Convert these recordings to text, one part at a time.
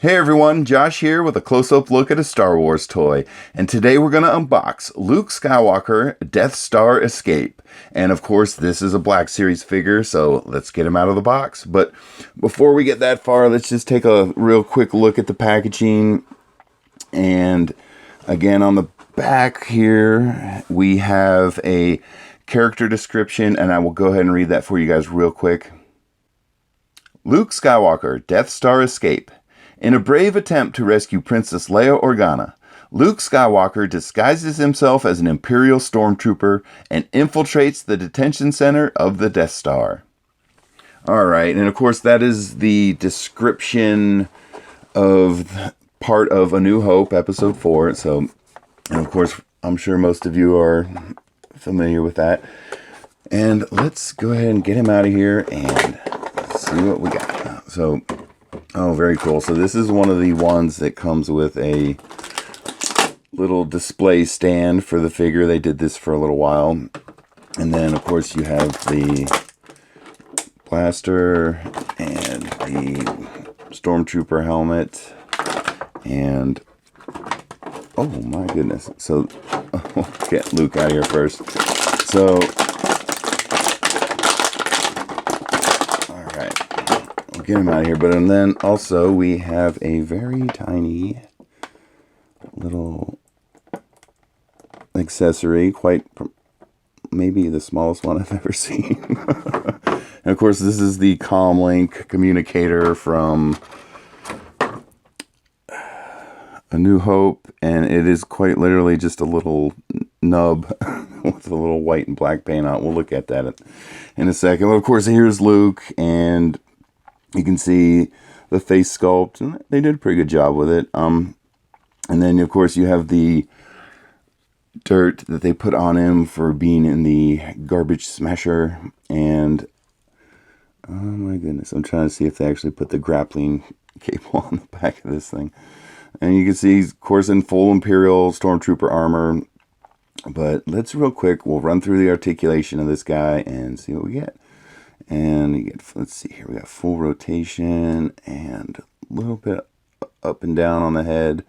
Hey everyone, Josh here with a close-up look at a Star Wars toy. And today we're going to unbox Luke Skywalker Death Star Escape. And of course, this is a Black Series figure, so let's get him out of the box. But before we get that far, let's just take a real quick look at the packaging. And again, on the back here, we have a character description, and I will go ahead and read that for you guys real quick. Luke Skywalker Death Star Escape. In a brave attempt to rescue Princess Leia Organa, Luke Skywalker disguises himself as an Imperial stormtrooper and infiltrates the detention center of the Death Star. Alright, and of course that is the description of part of A New Hope, Episode 4. So, and of course, I'm sure most of you are familiar with that. And let's go ahead and get him out of here and see what we got. So, oh, very cool. So this is one of the ones that comes with a little display stand for the figure. They did this for a little while. And then, of course, you have the blaster and the stormtrooper helmet. And, oh my goodness. So, get Luke out of here first. So, get him out of here. But and then also we have a very tiny little accessory, quite maybe the smallest one I've ever seen. And of course this is the comlink communicator from A New Hope, and it is quite literally just a little nub with a little white and black paint on it. We'll look at that in a second. But of course here's Luke, and you can see the face sculpt, and they did a pretty good job with it. And then, of course, you have the dirt that they put on him for being in the garbage smasher. And, oh my goodness, I'm trying to see if they actually put the grappling cable on the back of this thing. And you can see he's, of course, in full Imperial Stormtrooper armor. But let's real quick, we'll run through the articulation of this guy and see what we get. And you get, let's see here, we got full rotation and a little bit up and down on the head.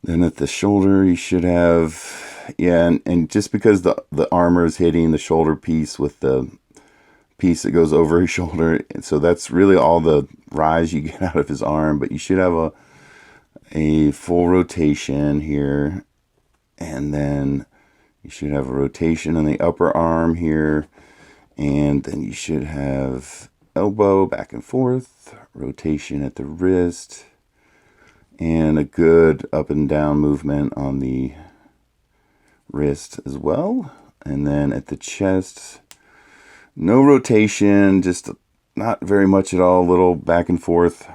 Then at the shoulder, you should have, yeah, and just because the armor is hitting the shoulder piece with the piece that goes over his shoulder, and so that's really all the rise you get out of his arm. But you should have a full rotation here, and then you should have a rotation on the upper arm here. And then you should have elbow back and forth, rotation at the wrist, and a good up and down movement on the wrist as well. And then at the chest, no rotation, just not very much at all, a little back and forth.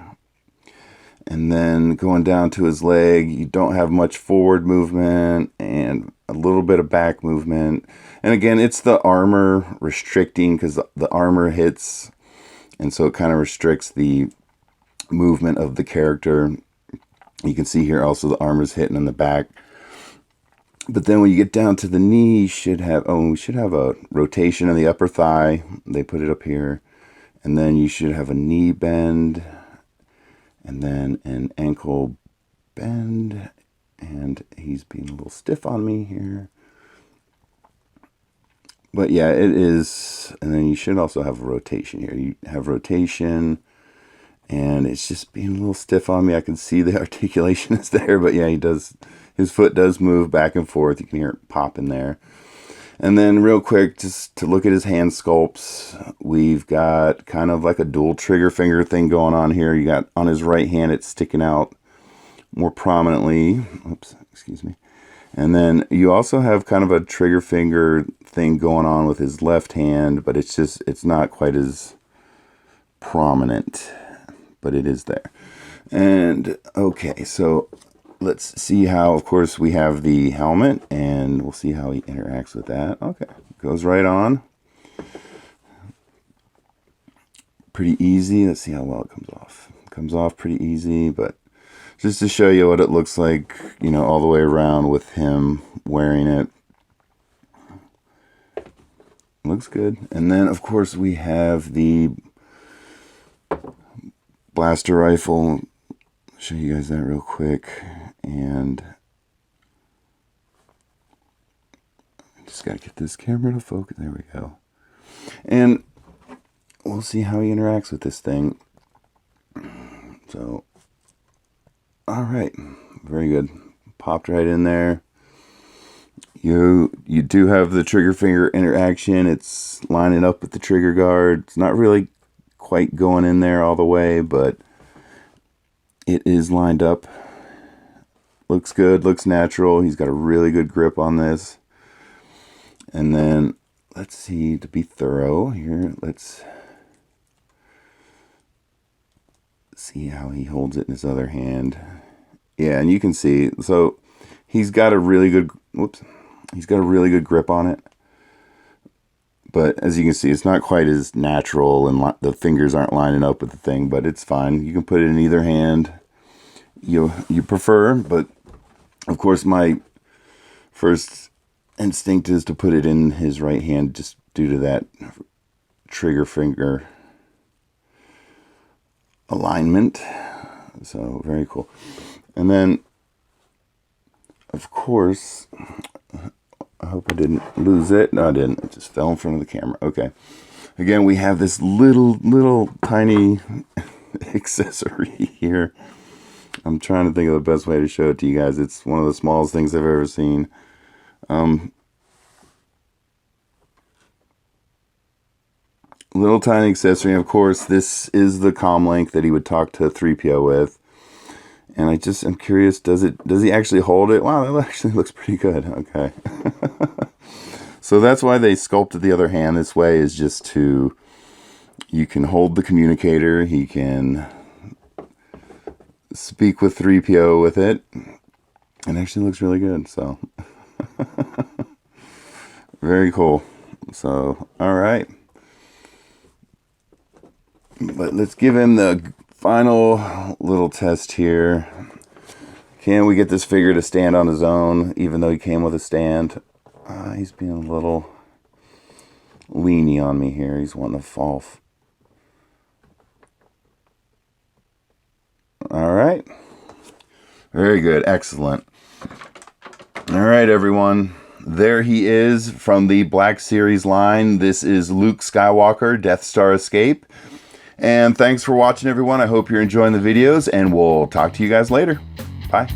And then going down to his leg, you don't have much forward movement and a little bit of back movement. And again, it's the armor restricting, because the armor hits, and so it kind of restricts the movement of the character. You can see here also the armor's hitting in the back. But then when you get down to the knee, you should have, we should have a rotation in the upper thigh. They put it up here. And then you should have a knee bend, and then an ankle bend. And he's being a little stiff on me here. But yeah, it is. And then you should also have a rotation here. You have rotation, and it's just being a little stiff on me. I can see the articulation is there, but yeah, his foot does move back and forth. You can hear it pop in there. And then real quick, just to look at his hand sculpts, we've got kind of like a dual trigger finger thing going on here. You got on his right hand, it's sticking out more prominently. Oops, excuse me. And then you also have kind of a trigger finger thing going on with his left hand, but it's not quite as prominent, but it is there. And okay, so let's see how, of course, we have the helmet, and we'll see how he interacts with that. Okay, goes right on. Pretty easy. Let's see how well it comes off. It comes off pretty easy, but just to show you what it looks like, all the way around with him wearing it. Looks good. And then, of course, we have the blaster rifle show you guys that real quick. And just got to get this camera to focus. There we go. And we'll see how he interacts with this thing. So, all right, very good. Popped right in there. You do have the trigger finger interaction. It's lining up with the trigger guard. It's not really quite going in there all the way, but it is lined up. Looks good, looks natural. He's got a really good grip on this. And then, let's see, to be thorough here, let's see how he holds it in his other hand. Yeah, and you can see, so he's got a really good, he's got a really good grip on it. But as you can see, it's not quite as natural, and the fingers aren't lining up with the thing, but it's fine. You can put it in either hand you prefer, but of course my first instinct is to put it in his right hand just due to that trigger finger alignment. So very cool. And then of course, I hope I didn't lose it. No, I didn't. It just fell in front of the camera. Okay. Again, we have this little tiny accessory here. I'm trying to think of the best way to show it to you guys. It's one of the smallest things I've ever seen. Little tiny accessory. Of course, this is the comm link that he would talk to 3PO with. And I'm curious, does he actually hold it? Wow, that actually looks pretty good. Okay. So that's why they sculpted the other hand this way, is just to, you can hold the communicator, he can speak with 3PO with it. It actually looks really good, so. Very cool. So, all right. But let's give him the final little test here. Can we get this figure to stand on his own, even though he came with a stand? He's being a little leany on me here. He's wanting to fall. All right. Very good. Excellent. All right, everyone. There he is from the Black Series line. This is Luke Skywalker, Death Star Escape. And thanks for watching, everyone. I hope you're enjoying the videos, and we'll talk to you guys later. Bye.